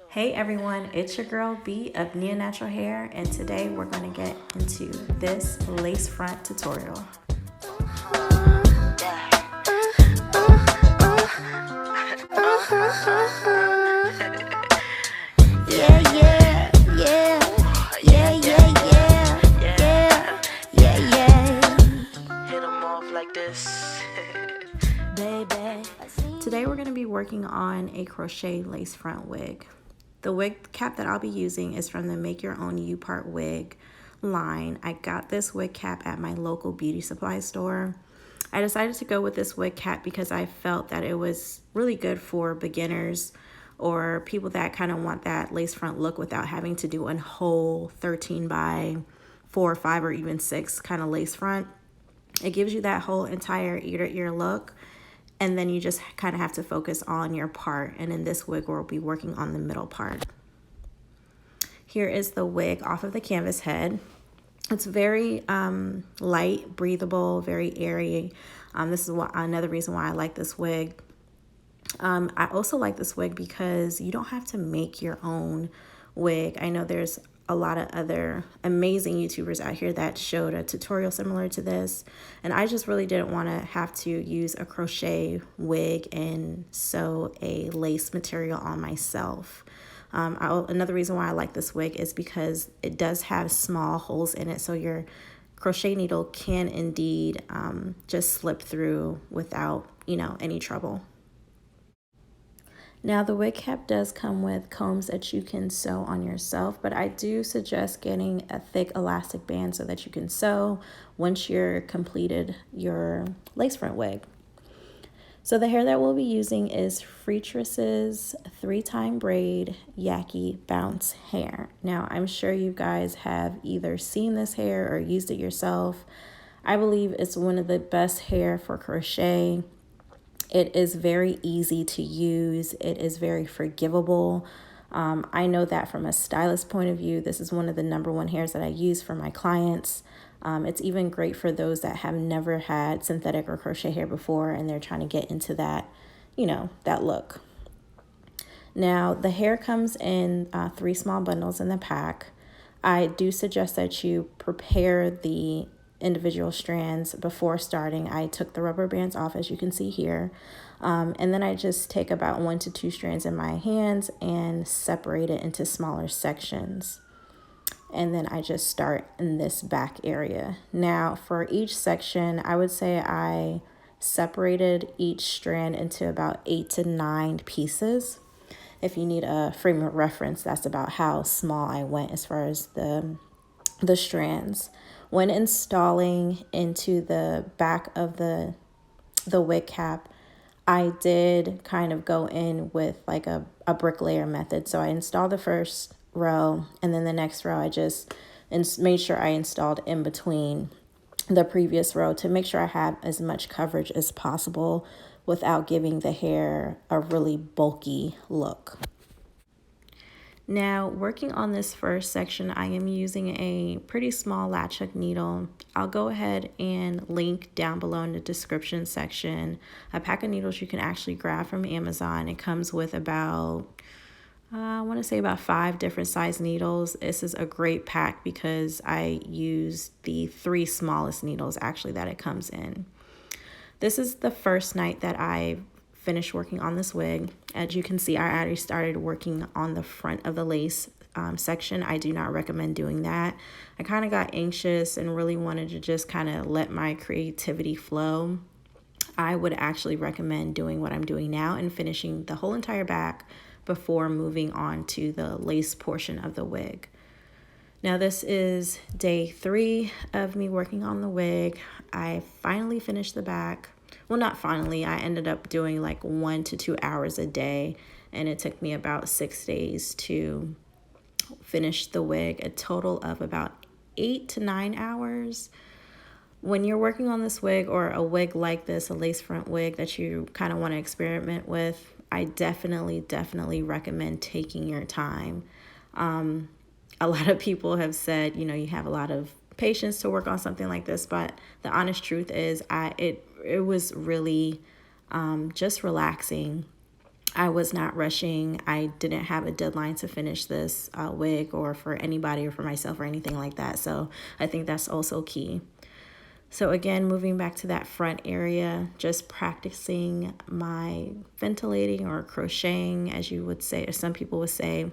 Hey everyone, it's your girl B of N.I.A Natural Hair, and today we're going to get into this lace front tutorial. Today we're going to be working on a crochet lace front wig. The wig cap that I'll be using is from the Make Your Own U-Part wig line. I got this wig cap at my local beauty supply store. I decided to go with this wig cap because I felt that it was really good for beginners or people that kind of want that lace front look without having to do a whole 13 by 4 or 5 or even 6 kind of lace front. It gives you that whole entire ear to ear look, and then you just kind of have to focus on your part. And in this wig, we'll be working on the middle part. Here is the wig off of the canvas head. It's very light, breathable, very airy. This is another reason why I like this wig. I also like this wig because you don't have to make your own wig. I know there's a lot of other amazing YouTubers out here that showed a tutorial similar to this, and I just really didn't want to have to use a crochet wig and sew a lace material on myself. Another reason why I like this wig is because it does have small holes in it, so your crochet needle can indeed just slip through without, any trouble. Now the wig cap does come with combs that you can sew on yourself, but I do suggest getting a thick elastic band so that you can sew once you're completed your lace front wig. So the hair that we'll be using is Freetress's 3-time braid Yaky bounce hair. Now I'm sure you guys have either seen this hair or used it yourself. I believe it's one of the best hair for crochet. It is very easy to use. It is very forgivable. I know that from a stylist point of view, this is one of the #1 hairs that I use for my clients. It's even great for those that have never had synthetic or crochet hair before and they're trying to get into that, that look. Now, the hair comes in 3 small bundles in the pack. I do suggest that you prepare the individual strands before starting. I took the rubber bands off, as you can see here, and then I just take about 1 to 2 strands in my hands and separate it into smaller sections, and then I just start in this back area. Now for each section, I would say I separated each strand into about 8 to 9 pieces. If you need a frame of reference, that's about how small I went as far as the strands. When installing into the back of the wig cap, I did kind of go in with like a bricklayer method. So I installed the first row, and then the next row I just made sure I installed in between the previous row to make sure I have as much coverage as possible without giving the hair a really bulky look. Now, working on this first section, I am using a pretty small latch hook needle. I'll go ahead and link down below in the description section a pack of needles you can actually grab from Amazon. It comes with about, I want to say about 5 different size needles. This is a great pack because I used the 3 smallest needles actually that it comes in. This is the first night that I finished working on this wig. As you can see, I already started working on the front of the lace section. I do not recommend doing that. I kind of got anxious and really wanted to just kind of let my creativity flow. I would actually recommend doing what I'm doing now and finishing the whole entire back before moving on to the lace portion of the wig. Now this is day 3 of me working on the wig. I finally finished the back. Well, not finally, I ended up doing like 1 to 2 hours a day, and it took me about 6 days to finish the wig, a total of about 8 to 9 hours. When you're working on this wig or a wig like this, a lace front wig that you kind of want to experiment with, I definitely recommend taking your time. A lot of people have said, you have a lot of patience to work on something like this, but the honest truth is it was really just relaxing. I was not rushing. I didn't have a deadline to finish this wig, or for anybody or for myself or anything like that. So I think that's also key. So again, moving back to that front area, just practicing my ventilating or crocheting, as you would say, or some people would say.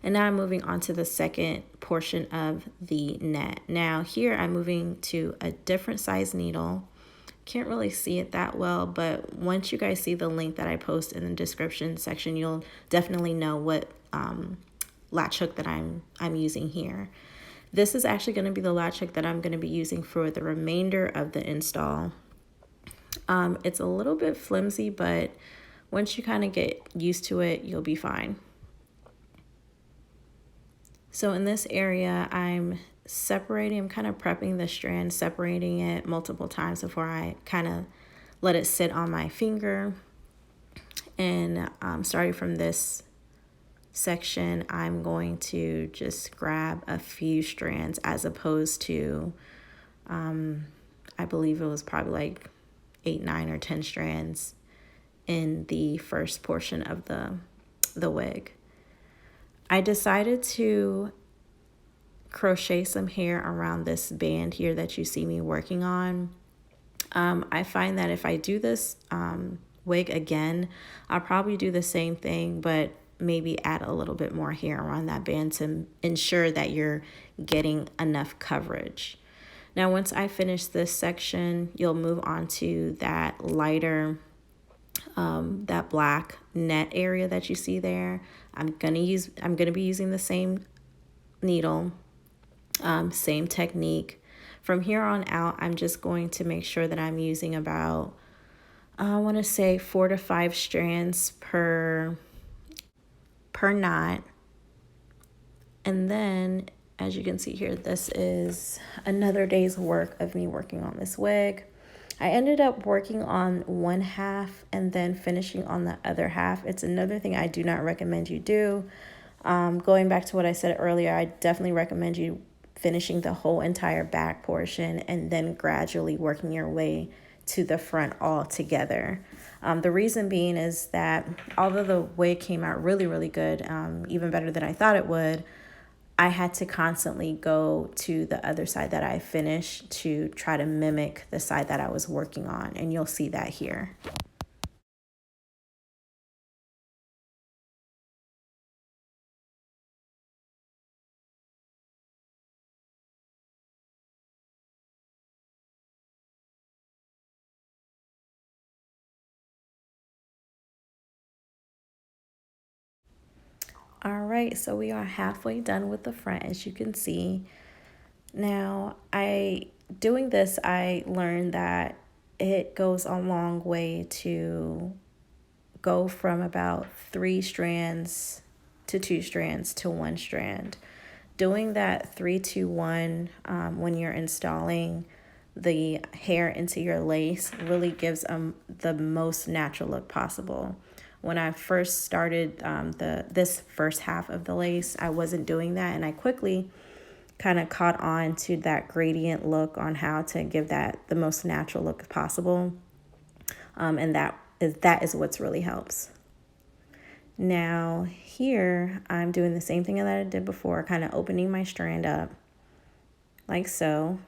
And now I'm moving on to the second portion of the net. Now here I'm moving to a different size needle. Can't really see it that well, but once you guys see the link that I post in the description section, you'll definitely know what latch hook that I'm using here. This is actually going to be the latch hook that I'm going to be using for the remainder of the install. It's a little bit flimsy, but once you kind of get used to it, you'll be fine. So in this area, I'm kind of prepping the strand, separating it multiple times before I kind of let it sit on my finger. And starting from this section, I'm going to just grab a few strands as opposed to, I believe it was probably like 8, 9, or 10 strands in the first portion of the wig. I decided to crochet some hair around this band here that you see me working on. I find that if I do this wig again, I'll probably do the same thing, but maybe add a little bit more hair around that band to ensure that you're getting enough coverage. Now, once I finish this section, you'll move on to that lighter, that black net area that you see there. I'm gonna be using the same needle, same technique. From here on out, I'm just going to make sure that I'm using about, I want to say 4 to 5 strands per knot. And then, as you can see here, this is another day's work of me working on this wig. I ended up working on one half and then finishing on the other half. It's another thing I do not recommend you do. Going back to what I said earlier, I definitely recommend you finishing the whole entire back portion and then gradually working your way to the front all together. The reason being is that although the wig came out really, really good, even better than I thought it would, I had to constantly go to the other side that I finished to try to mimic the side that I was working on, and you'll see that here. All right, so we are halfway done with the front, as you can see. Now, doing this, I learned that it goes a long way to go from about 3 strands to 2 strands to 1 strand. Doing that 3, 2, 1 when you're installing the hair into your lace really gives the most natural look possible. When I first started this first half of the lace, I wasn't doing that, and I quickly kind of caught on to that gradient look on how to give that the most natural look possible. And that is what's really helps. Now here I'm doing the same thing that I did before, kind of opening my strand up like so.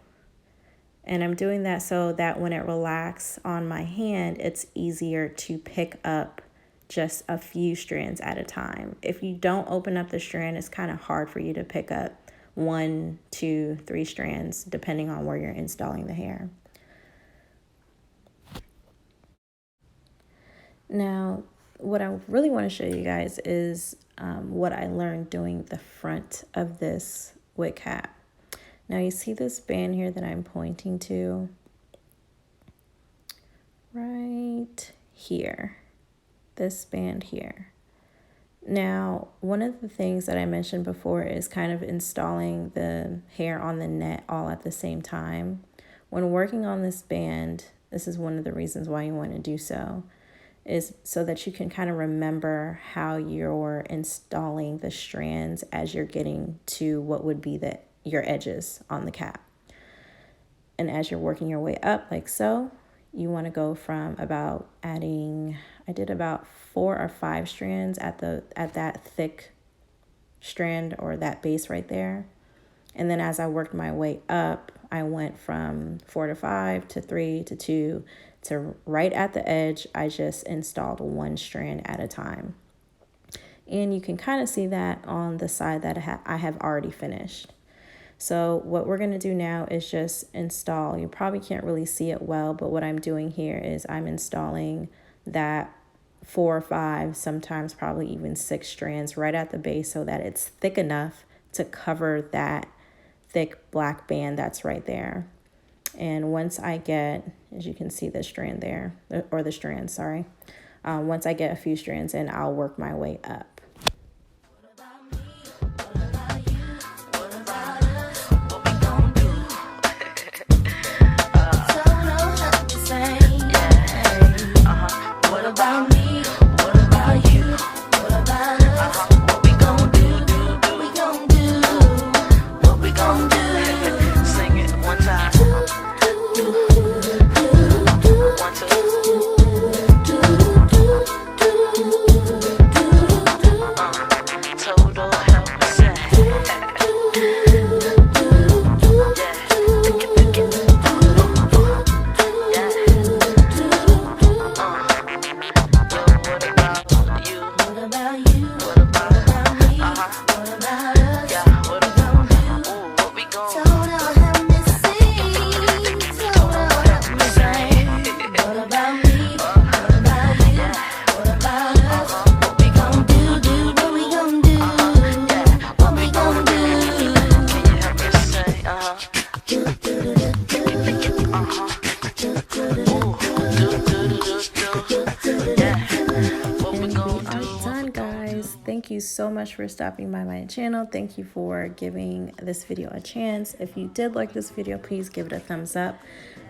And I'm doing that so that when it relaxes on my hand, it's easier to pick up just a few strands at a time. If you don't open up the strand, it's kind of hard for you to pick up 1, 2, 3 strands, depending on where you're installing the hair. Now, what I really want to show you guys is what I learned doing the front of this wig cap. Now you see this band here that I'm pointing to right here, this band here. Now, one of the things that I mentioned before is kind of installing the hair on the net all at the same time. When working on this band, this is one of the reasons why you want to do so, is so that you can kind of remember how you're installing the strands as you're getting to what would be your edges on the cap. And as you're working your way up like so, you want to go from about adding, I did about 4 or 5 strands at that thick strand or that base right there. And then as I worked my way up, I went from 4 to 5 to 3 to 2 to right at the edge. I just installed 1 strand at a time. And you can kind of see that on the side that I have already finished. So what we're going to do now is just install. You probably can't really see it well, but what I'm doing here is I'm installing that 4 or 5, sometimes probably even 6 strands right at the base so that it's thick enough to cover that thick black band that's right there. And once I get, as you can see, the strand there, or the strand, sorry. Once I get a few strands in, I'll work my way up. Thank you so much for stopping by my channel. Thank you for giving this video a chance. If you did like this video, please give it a thumbs up.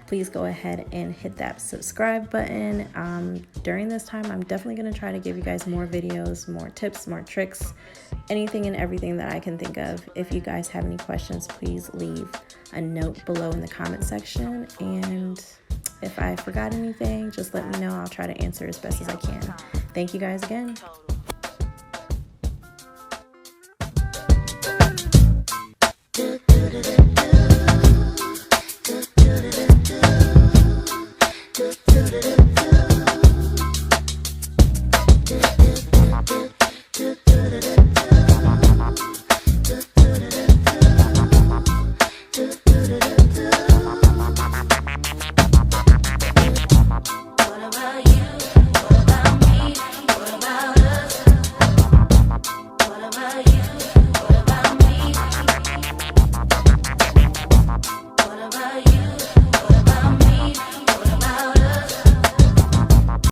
Please go ahead and hit that subscribe button. During this time, I'm definitely going to try to give you guys more videos, more tips, more tricks, anything and everything that I can think of. If you guys have any questions, please leave a note below in the comment section. And if I forgot anything, just let me know. I'll try to answer as best as I can. Thank you guys again.